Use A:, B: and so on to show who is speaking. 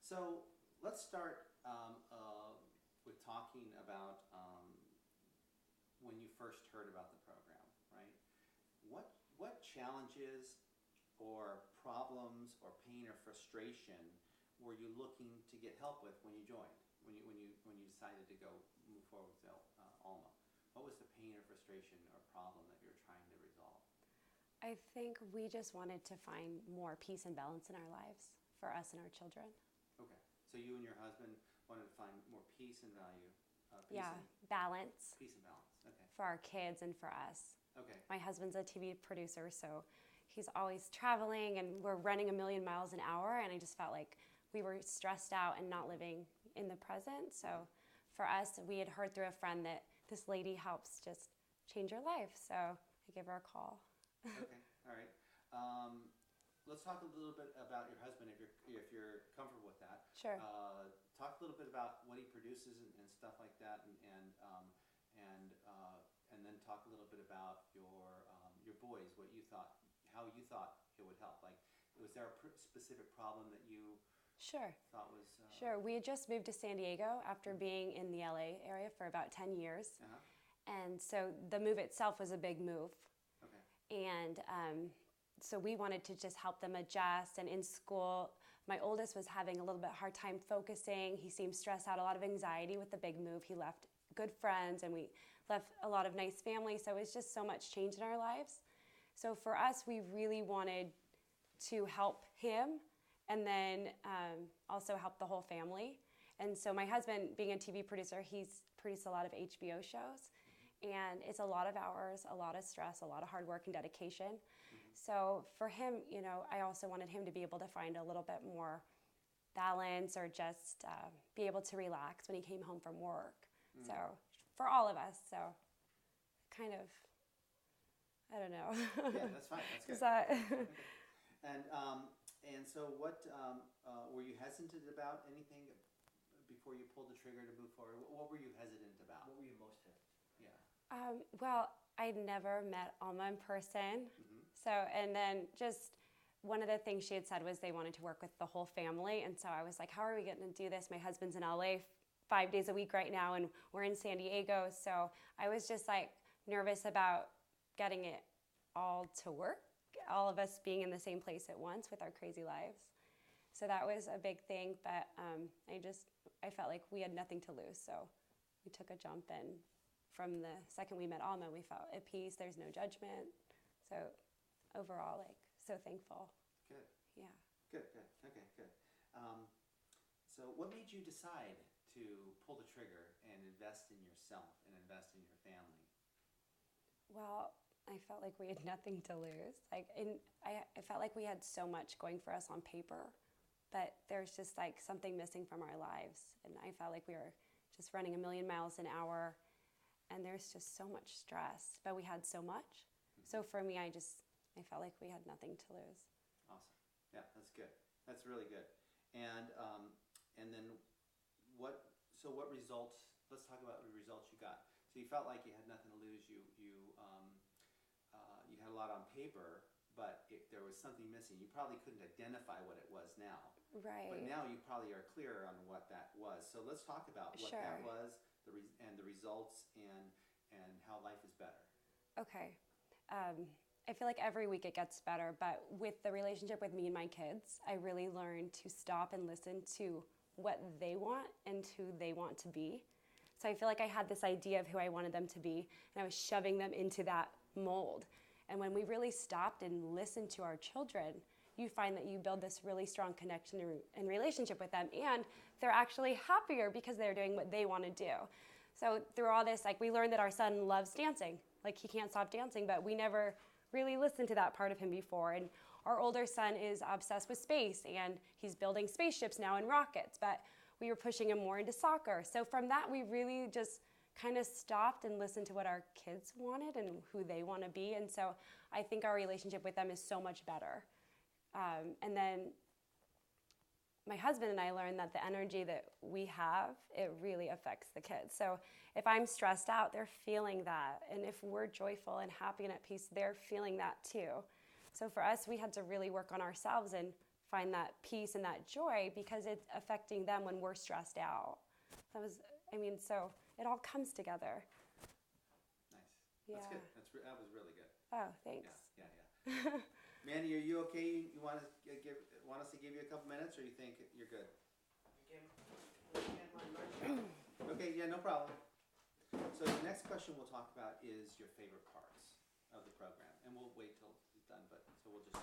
A: So let's start with talking about when you first heard about the program, right? What challenges or problems or pain or frustration were you looking to get help with when you joined, when you decided to go move forward with Alma? What was the pain or frustration or problem that you were trying to resolve?
B: I think we just wanted to find more peace and balance in our lives for us and our children.
A: Okay, so you and your husband wanted to find more peace and value.
B: Balance.
A: Peace and balance. Okay.
B: For our kids and for us.
A: Okay.
B: My husband's a TV producer, so he's always traveling, and we're running 1,000,000 miles an hour, and I just felt like we were stressed out and not living in the present. So for us, we had heard through a friend that this lady helps just change your life, so I gave her a call.
A: Okay, all right. Let's talk a little bit about your husband, if you're comfortable with that.
B: Sure.
A: Talk a little bit about what he produces and stuff like that, and then talk a little bit about your boys, how you thought it would help. Like, was there a specific problem that you
B: Sure.
A: thought was?
B: Sure. We had just moved to San Diego after being in the LA area for about 10 years.
A: Uh-huh.
B: And so the move itself was a big move.
A: Okay.
B: And so we wanted to just help them adjust. And in school, my oldest was having a little bit hard time focusing. He seemed stressed out, a lot of anxiety with the big move. He left good friends, and we left a lot of nice family. So it was just so much change in our lives. So for us, we really wanted to help him and then also help the whole family. And so my husband, being a TV producer, he's produced a lot of HBO shows. And it's a lot of hours, a lot of stress, a lot of hard work and dedication. Mm-hmm. So for him, I also wanted him to be able to find a little bit more balance, or just be able to relax when he came home from work. Mm-hmm. So for all of us, so kind of, I don't know.
A: Yeah, that's fine. That's good. Okay. And so what, were you hesitant about anything before you pulled the trigger to move forward? What were you hesitant about?
C: What were you most hesitant?
A: Yeah.
B: Well, I'd never met Alma in person.
A: Mm-hmm.
B: So, and then just one of the things she had said was they wanted to work with the whole family. And so I was like, how are we going to do this? My husband's in LA 5 days a week right now, and we're in San Diego. So I was just like nervous about getting it all to work, all of us being in the same place at once with our crazy lives. So that was a big thing, but I felt like we had nothing to lose. So we took a jump, and from the second we met Alma, we felt at peace. There's no judgment. So overall, so thankful.
A: Good.
B: Yeah.
A: Good. Okay, good. So what made you decide to pull the trigger and invest in yourself and invest in your family?
B: Well, I felt like we had nothing to lose. I felt like we had so much going for us on paper, but there's just something missing from our lives. And I felt like we were just running 1,000,000 miles an hour, and there's just so much stress, but we had so much. Mm-hmm. So for me, I felt like we had nothing to lose.
A: Awesome. Yeah, that's good. That's really good. And then what results, let's talk about the results you got. So you felt like you had nothing to lose. You had a lot on paper, but there was something missing. You probably couldn't identify what it was now.
B: Right.
A: But now you probably are clearer on what that was. So let's talk about what that was, and the results, and how life is better.
B: Okay. I feel like every week it gets better, but with the relationship with me and my kids, I really learned to stop and listen to what they want and who they want to be. So I feel like I had this idea of who I wanted them to be, and I was shoving them into that mold. And when we really stopped and listened to our children, you find that you build this really strong connection and relationship with them, and they're actually happier because they're doing what they want to do. So through all this, we learned that our son loves dancing. He can't stop dancing, but we never really listened to that part of him before. And our older son is obsessed with space, and he's building spaceships now and rockets, but we were pushing him more into soccer. So from that, we really just kind of stopped and listened to what our kids wanted and who they want to be. And so I think our relationship with them is so much better. And then my husband and I learned that the energy that we have, it really affects the kids. So if I'm stressed out, they're feeling that. And if we're joyful and happy and at peace, they're feeling that too. So for us, we had to really work on ourselves and find that peace and that joy because it's affecting them when we're stressed out. So it all comes together.
A: Nice.
B: Yeah.
A: That's good. That was really good.
B: Oh, thanks.
A: Yeah. Mandy, are you okay? You want us to give you a couple minutes, or you think you're good? Okay, yeah, no problem. So the next question we'll talk about is your favorite parts of the program, and we'll wait till it's done. But so we'll just